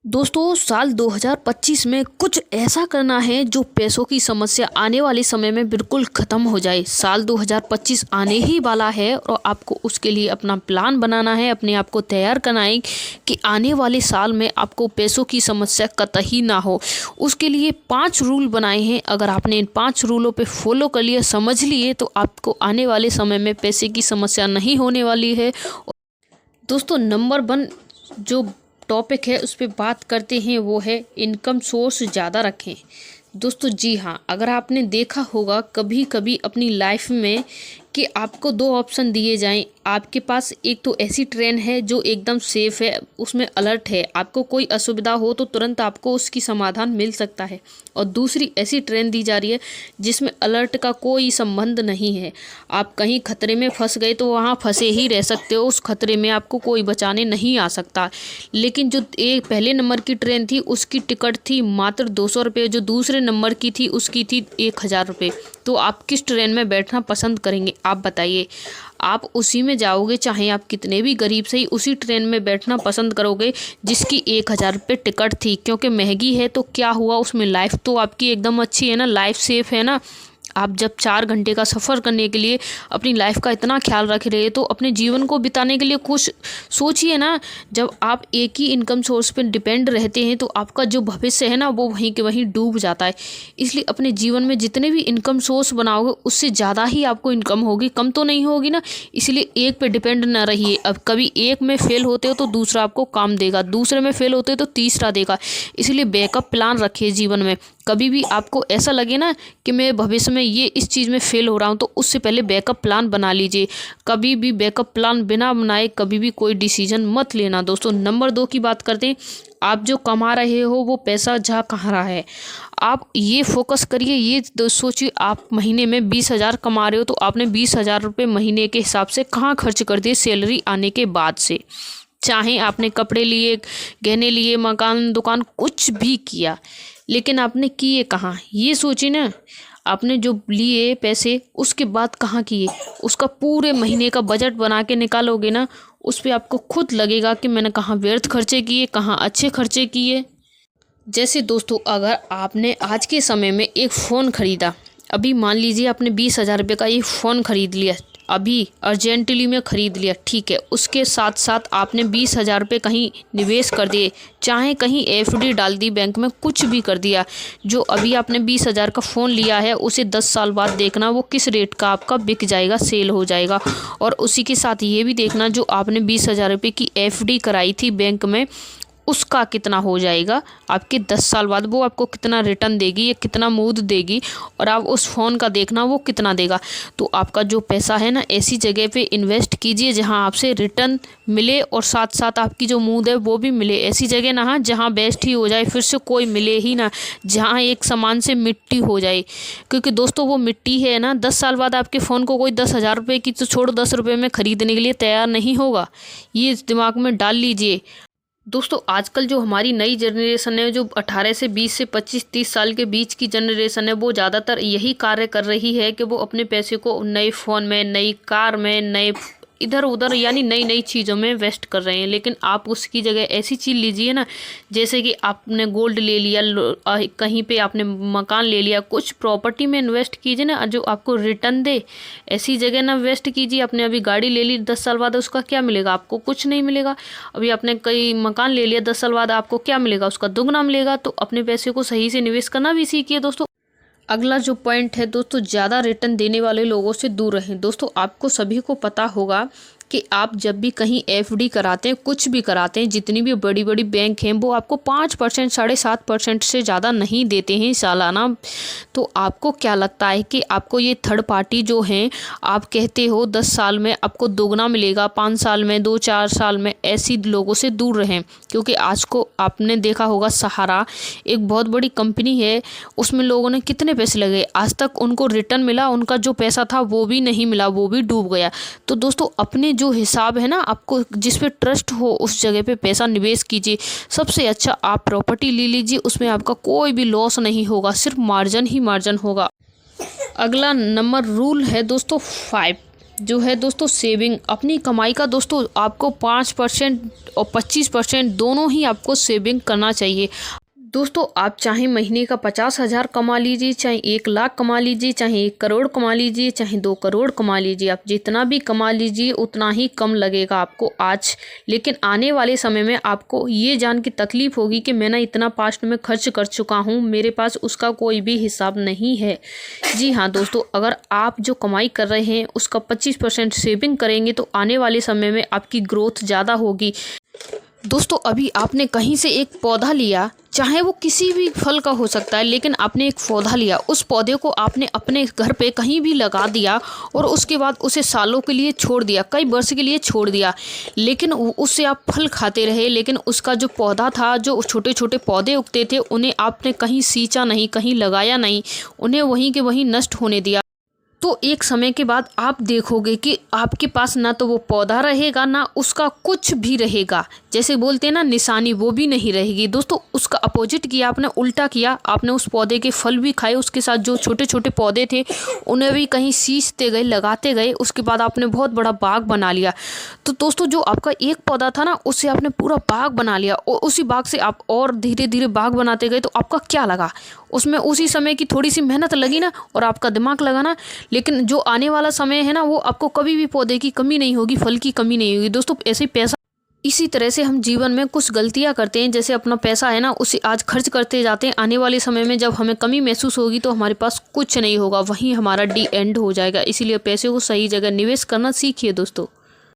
दोस्तों साल 2025 में कुछ ऐसा करना है जो पैसों की समस्या आने वाले समय में बिल्कुल ख़त्म हो जाए। साल 2025 आने ही वाला है और आपको उसके लिए अपना प्लान बनाना है, अपने आप को तैयार करना है कि आने वाले साल में आपको पैसों की समस्या कतई ना हो। उसके लिए 5 रूल बनाए हैं। अगर आपने इन 5 रूलों पे फॉलो कर लिया, समझ लिए, तो आपको आने वाले समय में पैसे की समस्या नहीं होने वाली है। दोस्तों नंबर 1 जो टॉपिक है उस पर बात करते हैं, वो है इनकम सोर्स ज़्यादा रखें। दोस्तों जी हाँ, अगर आपने देखा होगा कभी कभी अपनी लाइफ में कि आपको 2 ऑप्शन दिए जाएं, आपके पास एक तो ऐसी ट्रेन है जो एकदम सेफ़ है, उसमें अलर्ट है, आपको कोई असुविधा हो तो तुरंत आपको उसकी समाधान मिल सकता है, और दूसरी ऐसी ट्रेन दी जा रही है जिसमें अलर्ट का कोई संबंध नहीं है। आप कहीं खतरे में फंस गए तो वहाँ फंसे ही रह सकते हो, उस खतरे में आपको कोई बचाने नहीं आ सकता। लेकिन जो एक पहले नंबर की ट्रेन थी उसकी टिकट थी मात्र 200 रुपये, जो दूसरे नंबर की थी उसकी थी 1000 रुपये। तो आप किस ट्रेन में बैठना पसंद करेंगे, आप बताइए। आप उसी में जाओगे, चाहे आप कितने भी गरीब से ही उसी ट्रेन में बैठना पसंद करोगे जिसकी 1000 रुपये टिकट थी, क्योंकि महंगी है तो क्या हुआ, उसमें लाइफ तो आपकी एकदम अच्छी है ना, लाइफ सेफ है ना। आप जब 4 घंटे का सफ़र करने के लिए अपनी लाइफ का इतना ख्याल रख रहे हैं तो अपने जीवन को बिताने के लिए कुछ सोचिए ना। जब आप एक ही इनकम सोर्स पर डिपेंड रहते हैं तो आपका जो भविष्य है ना वो वहीं के वहीं डूब जाता है। इसलिए अपने जीवन में जितने भी इनकम सोर्स बनाओगे उससे ज़्यादा ही आपको इनकम होगी, कम तो नहीं होगी ना। इसलिए एक पे डिपेंड ना रहिए। अब कभी एक में फेल होते हो तो दूसरा आपको काम देगा, दूसरे में फेल होते हो तो तीसरा देगा। इसलिए बैकअप प्लान रखिए जीवन में। कभी भी आपको ऐसा लगे ना कि मैं भविष्य में ये इस चीज़ में फेल हो रहा हूँ तो उससे पहले बैकअप प्लान बना लीजिए। कभी भी बैकअप प्लान बिना बनाए कभी भी कोई डिसीजन मत लेना। दोस्तों नंबर 2 की बात करते हैं। आप जो कमा रहे हो वो पैसा जा कहाँ रहा है, आप ये फोकस करिए। ये सोचिए आप महीने में 20,000 कमा रहे हो तो आपने 20,000 रुपये महीने के हिसाब से कहाँ खर्च कर दिए सैलरी आने के बाद से। चाहे आपने कपड़े लिए, गहने लिए, मकान, दुकान, कुछ भी किया, लेकिन आपने किए कहाँ, ये सोचिए ना। आपने जो लिए पैसे उसके बाद कहाँ किए, उसका पूरे महीने का बजट बना के निकालोगे ना, उस पर आपको खुद लगेगा कि मैंने कहाँ व्यर्थ खर्चे किए, कहाँ अच्छे खर्चे किए। जैसे दोस्तों अगर आपने आज के समय में एक फ़ोन ख़रीदा, अभी मान लीजिए आपने 20,000 रुपये का ये फ़ोन ख़रीद लिया, अभी अर्जेंटली में ख़रीद लिया, ठीक है। उसके साथ साथ आपने 20,000 रुपये कहीं निवेश कर दिए, चाहे कहीं एफडी डाल दी बैंक में, कुछ भी कर दिया। जो अभी आपने 20,000 का फ़ोन लिया है उसे 10 साल बाद देखना वो किस रेट का आपका बिक जाएगा, सेल हो जाएगा। और उसी के साथ ये भी देखना जो आपने 20,000 रुपये की एफडी कराई थी बैंक में उसका कितना हो जाएगा आपके 10 साल बाद, वो आपको कितना रिटर्न देगी या कितना मूद देगी। और आप उस फ़ोन का देखना वो कितना देगा। तो आपका जो पैसा है ना ऐसी जगह पे इन्वेस्ट कीजिए जहां आपसे रिटर्न मिले और साथ साथ आपकी जो मूद है वो भी मिले। ऐसी जगह ना हाँ जहां बेस्ट ही हो जाए, फिर से कोई मिले ही ना, जहाँ एक सामान से मिट्टी हो जाए। क्योंकि दोस्तों वो मिट्टी है ना, 10 साल बाद आपके फ़ोन को कोई 10,000 रुपये की तो छोड़ो 10 रुपये में ख़रीदने के लिए तैयार नहीं होगा। ये दिमाग में डाल लीजिए। दोस्तों आजकल जो हमारी नई जनरेशन है, जो 18 से 20 से 25-30 साल के बीच की जनरेशन है, वो ज़्यादातर यही कार्य कर रही है कि वो अपने पैसे को नए फ़ोन में, नई कार में, नए इधर उधर यानी नई नई चीज़ों में वेस्ट कर रहे हैं। लेकिन आप उसकी जगह ऐसी चीज़ लीजिए ना, जैसे कि आपने गोल्ड ले लिया, कहीं पे आपने मकान ले लिया, कुछ प्रॉपर्टी में इन्वेस्ट कीजिए ना जो आपको रिटर्न दे। ऐसी जगह ना इन्वेस्ट कीजिए। आपने अभी गाड़ी ले ली, 10 साल बाद उसका क्या मिलेगा, आपको कुछ नहीं मिलेगा। अभी आपने कई मकान ले लिया, 10 साल बाद आपको क्या मिलेगा, उसका दुगना मिलेगा। तो अपने पैसे को सही से निवेश करना भी सीखिए दोस्तों। अगला जो पॉइंट है दोस्तों, ज़्यादा रिटर्न देने वाले लोगों से दूर रहें। दोस्तों आपको सभी को पता होगा कि आप जब भी कहीं एफडी कराते हैं, कुछ भी कराते हैं, जितनी भी बड़ी बड़ी बैंक हैं वो आपको 5%, 7.5% से ज़्यादा नहीं देते हैं सालाना। तो आपको क्या लगता है कि आपको ये थर्ड पार्टी जो हैं, आप कहते हो 10 साल में आपको दोगुना मिलेगा, 5 साल में, 2-4 साल में, ऐसी लोगों से दूर रहें। क्योंकि आज को आपने देखा होगा सहारा एक बहुत बड़ी कंपनी है, उसमें लोगों ने कितने पैसे लगे, आज तक उनको रिटर्न मिला, उनका जो पैसा था वो भी नहीं मिला, वो भी डूब गया। तो दोस्तों अपने जो हिसाब है ना, आपको जिस पे ट्रस्ट हो उस जगह पे पैसा निवेश कीजिए। सबसे अच्छा आप प्रॉपर्टी ले लीजिए, उसमें आपका कोई भी लॉस नहीं होगा, सिर्फ मार्जिन ही मार्जिन होगा। अगला नंबर रूल है दोस्तों 5, जो है दोस्तों सेविंग, अपनी कमाई का दोस्तों आपको 5% और 25% दोनों ही आपको सेविंग करना चाहिए। दोस्तों आप चाहे महीने का 50,000 कमा लीजिए, चाहे 1 लाख कमा लीजिए, चाहे 1 करोड़ कमा लीजिए, चाहे 2 करोड़ कमा लीजिए, आप जितना भी कमा लीजिए उतना ही कम लगेगा आपको आज। लेकिन आने वाले समय में आपको ये जान के तकलीफ होगी कि मैंने इतना पास्ट में खर्च कर चुका हूँ, मेरे पास उसका कोई भी हिसाब नहीं है। जी हाँ दोस्तों, अगर आप जो कमाई कर रहे हैं उसका 25% सेविंग करेंगे तो आने वाले समय में आपकी ग्रोथ ज़्यादा होगी। दोस्तों अभी आपने कहीं से एक पौधा लिया, चाहे वो किसी भी फल का हो सकता है, लेकिन आपने एक पौधा लिया, उस पौधे को आपने अपने घर पे कहीं भी लगा दिया और उसके बाद उसे सालों के लिए छोड़ दिया, कई वर्ष के लिए छोड़ दिया, लेकिन उससे आप फल खाते रहे, लेकिन उसका जो पौधा था, जो छोटे छोटे पौधे उगते थे, उन्हें आपने कहीं सींचा नहीं, कहीं लगाया नहीं, उन्हें वहीं के वहीं नष्ट होने दिया। तो एक समय के बाद आप देखोगे कि आपके पास ना तो वो पौधा रहेगा, ना उसका कुछ भी रहेगा। जैसे बोलते हैं ना, निशानी, वो भी नहीं रहेगी। दोस्तों उसका अपोजिट किया आपने, उल्टा किया, आपने उस पौधे के फल भी खाए, उसके साथ जो छोटे छोटे पौधे थे उन्हें भी कहीं सींचते गए, लगाते गए, उसके बाद आपने बहुत बड़ा बाग बना लिया। तो दोस्तों जो आपका एक पौधा था ना, उससे आपने पूरा बाग बना लिया और उसी बाग से आप और धीरे धीरे बाग बनाते गए। तो आपका क्या लगा, उसमें उसी समय की थोड़ी सी मेहनत लगी ना, और आपका दिमाग लगा ना, लेकिन जो आने वाला समय है ना, वो आपको कभी भी पौधे की कमी नहीं होगी, फल की कमी नहीं होगी। दोस्तों ऐसे पैसा, इसी तरह से हम जीवन में कुछ गलतियां करते हैं, जैसे अपना पैसा है ना उसे आज खर्च करते जाते हैं, आने वाले समय में जब हमें कमी महसूस होगी तो हमारे पास कुछ नहीं होगा, वहीं हमारा डी एंड हो जाएगा। इसीलिए पैसे को सही जगह निवेश करना सीखिए दोस्तों।